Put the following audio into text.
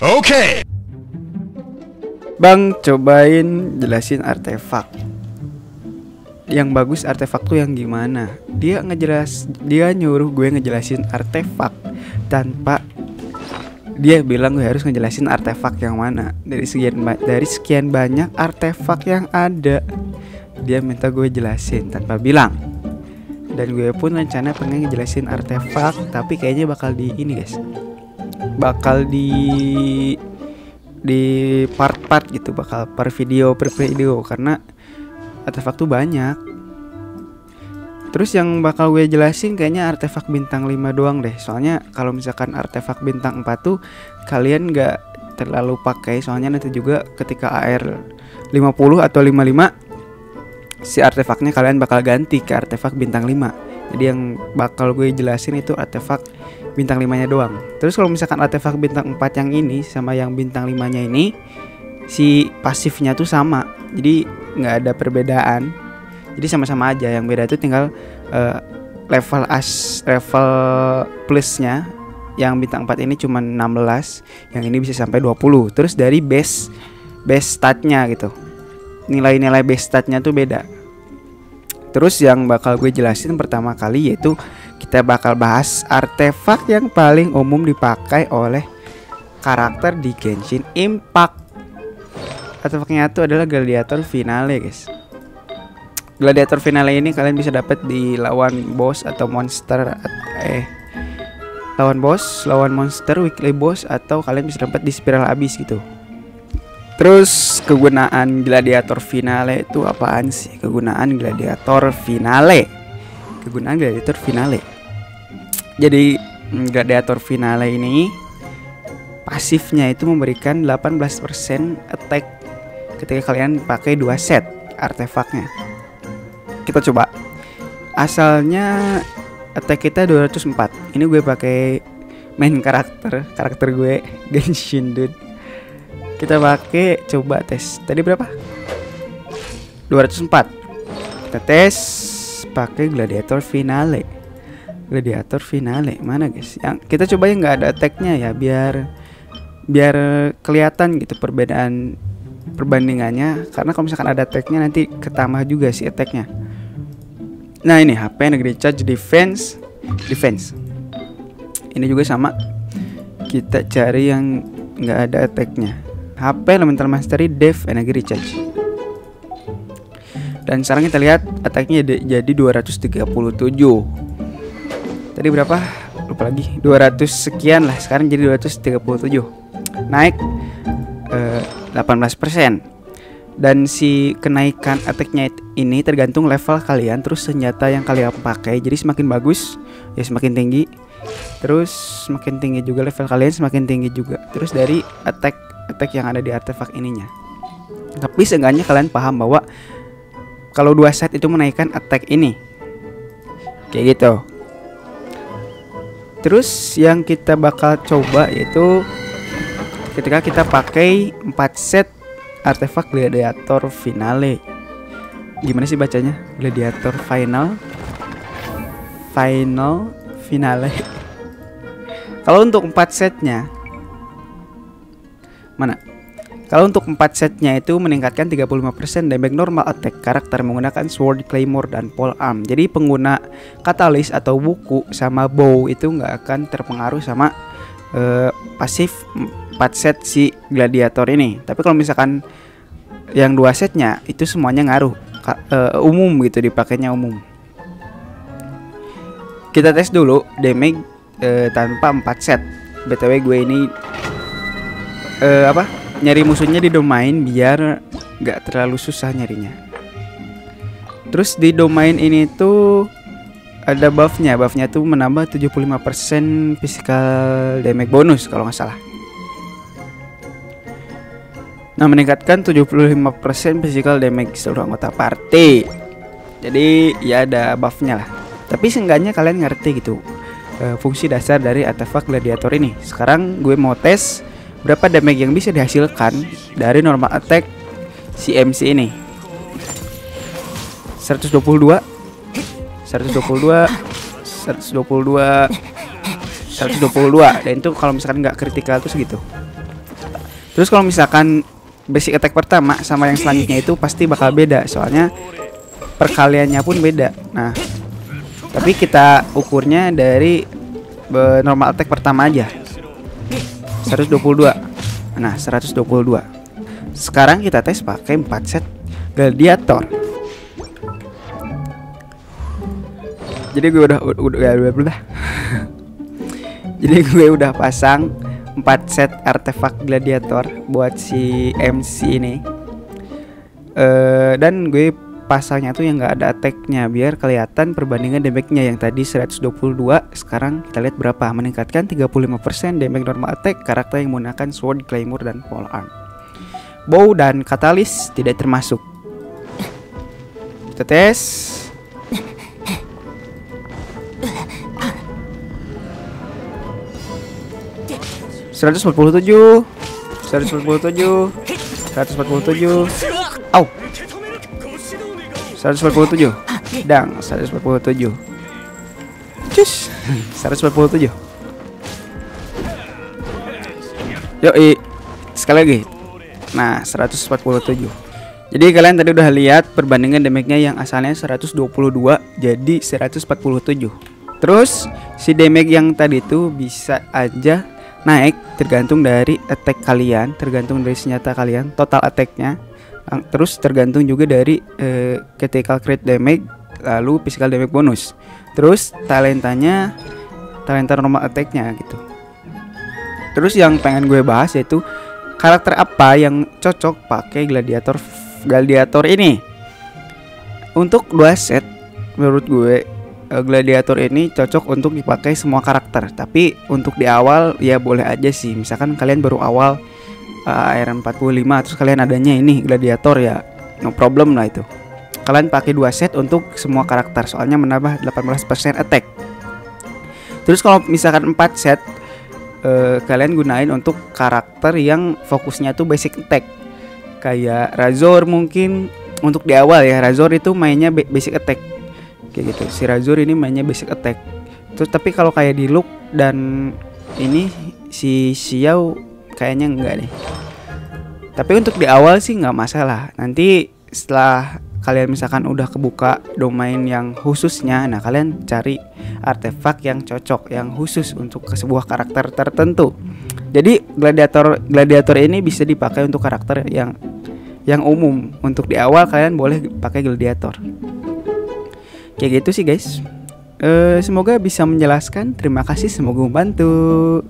Oke. Bang, cobain jelasin artefak. Yang bagus artefak tuh yang gimana? Dia nyuruh gue ngejelasin artefak tanpa dia bilang gue harus ngejelasin artefak yang mana. Dari sekian banyak artefak yang ada, dia minta gue jelasin tanpa bilang. Dan gue pun rencana pengen ngejelasin artefak, tapi kayaknya bakal di ini guys, bakal di part-part gitu, bakal per video karena artefak tuh banyak. Terus yang bakal gue jelasin kayaknya artefak bintang 5 doang deh. Soalnya kalau misalkan artefak bintang 4 tuh kalian gak terlalu pakai, soalnya nanti juga ketika AR 50 atau 55 si artefaknya kalian bakal ganti ke artefak bintang 5. Jadi yang bakal gue jelasin itu artefak bintang 5 nya doang. Terus kalau misalkan artefak bintang 4 yang ini sama yang bintang 5 nya ini, si pasifnya tuh sama. Jadi gak ada perbedaan. Jadi sama-sama aja, yang beda itu tinggal level plusnya. Yang bintang 4 ini cuma 16, yang ini bisa sampai 20. Terus dari base statnya gitu, nilai-nilai base statnya tuh beda. Terus yang bakal gue jelasin pertama kali yaitu kita bakal bahas artefak yang paling umum dipakai oleh karakter di Genshin Impact. Artefaknya itu adalah Gladiator Finale guys. Gladiator Finale ini kalian bisa dapat di lawan boss atau monster, lawan monster, weekly boss, atau kalian bisa dapat di spiral abis gitu. Terus kegunaan Gladiator Finale itu apaan sih? Kegunaan Gladiator Finale. Jadi Gladiator Finale ini pasifnya itu memberikan 18% attack ketika kalian pakai 2 set artefaknya. Kita coba. Asalnya attack kita 204. Ini gue pakai main karakter gue Genshin dude. Kita pakai, coba tes. Tadi berapa? 204. Kita tes pakai Gladiator Finale. Mana guys? Yang kita coba yang nggak ada attacknya ya, biar kelihatan gitu perbandingannya. Karena kalau misalkan ada attacknya nanti ketambah juga si attacknya. Nah ini HP Energy Charge Defense. Ini juga sama. Kita cari yang nggak ada attacknya. HP Elemental Mastery Def Energy Recharge. Dan sekarang kita lihat attacknya jadi 237. Tadi berapa? Lupa lagi. 200 sekian lah. Sekarang jadi 237. Naik 18%. Dan si kenaikan attacknya ini tergantung level kalian, terus senjata yang kalian pakai. Jadi semakin bagus ya semakin tinggi. Terus semakin tinggi juga level kalian, semakin tinggi juga. Terus dari attack yang ada di artefak ininya. Tapi seenggaknya kalian paham bahwa kalau 2 set itu menaikkan attack ini. Kayak gitu. Terus yang kita bakal coba yaitu ketika kita pakai 4 set artefak Gladiator Finale. Gimana sih bacanya? Gladiator Finale. Kalau untuk 4 setnya mana? Kalau untuk 4 setnya itu meningkatkan 35% damage normal attack karakter menggunakan sword, claymore, dan polearm. Jadi pengguna katalis atau buku sama bow itu nggak akan terpengaruh sama pasif 4 set si Gladiator ini. Tapi kalau misalkan yang 2 setnya itu semuanya ngaruh, umum gitu, dipakainya umum. Kita tes dulu damage tanpa 4 set. BTW gue ini nyari musuhnya di domain biar gak terlalu susah nyarinya. Terus di domain ini tuh ada buffnya tuh menambah 75% physical damage bonus kalau nggak salah. Nah, meningkatkan 75% physical damage seluruh anggota party. Jadi ya ada buffnya lah. Tapi seenggaknya kalian ngerti gitu fungsi dasar dari artefak Gladiator ini. Sekarang gue mau tes berapa damage yang bisa dihasilkan dari normal attack si MC ini. 122 dan itu kalau misalkan nggak kritikal tuh segitu. Terus kalau misalkan basic attack pertama sama yang selanjutnya itu pasti bakal beda, soalnya perkaliannya pun beda. Nah, tapi kita ukurnya dari normal attack pertama aja, 122. Nah, 122. Sekarang kita tes pakai 4 set gladiator. Jadi gue udah jadi gue udah pasang 4 set artefak gladiator buat si MC ini. Dan gue pasangnya tuh yang nggak ada attack-nya biar kelihatan perbandingan damage-nya. Yang tadi 122, sekarang kita lihat berapa. Meningkatkan 35% damage normal attack karakter yang menggunakan sword, claymore, dan polearm. Bow dan katalis tidak termasuk. Kita tes. 147, 147, 147. Au. 147. Dang, 147. Cus. 147. Yoi. Sekali lagi. Nah, 147. Jadi kalian tadi udah lihat perbandingan damage-nya yang asalnya 122 jadi 147. Terus si damage yang tadi tuh bisa aja naik tergantung dari attack kalian, tergantung dari senjata kalian, total attack-nya. Terus tergantung juga dari critical crit damage, lalu physical damage bonus. Terus talenta normal attack-nya gitu. Terus yang pengen gue bahas yaitu karakter apa yang cocok pakai gladiator ini. Untuk 2 set menurut gue gladiator ini cocok untuk dipakai semua karakter. Tapi untuk di awal ya boleh aja sih. Misalkan kalian baru awal Iron 45 terus kalian adanya ini gladiator, ya no problem lah itu. Kalian pakai 2 set untuk semua karakter, soalnya menambah 18% attack. Terus kalau misalkan 4 set kalian gunain untuk karakter yang fokusnya tuh basic attack. Kayak Razor mungkin untuk di awal ya. Razor itu mainnya basic attack. Kayak gitu. Si Razor ini mainnya basic attack. Terus tapi kalau kayak di Luke dan ini si Xiao kayaknya enggak deh. Tapi untuk di awal sih nggak masalah. Nanti setelah kalian misalkan udah kebuka domain yang khususnya, nah kalian cari artefak yang cocok, yang khusus untuk ke sebuah karakter tertentu. Jadi gladiator ini bisa dipakai untuk karakter yang umum. Untuk di awal kalian boleh pakai gladiator. Kayak gitu sih guys. Semoga bisa menjelaskan. Terima kasih, semoga membantu.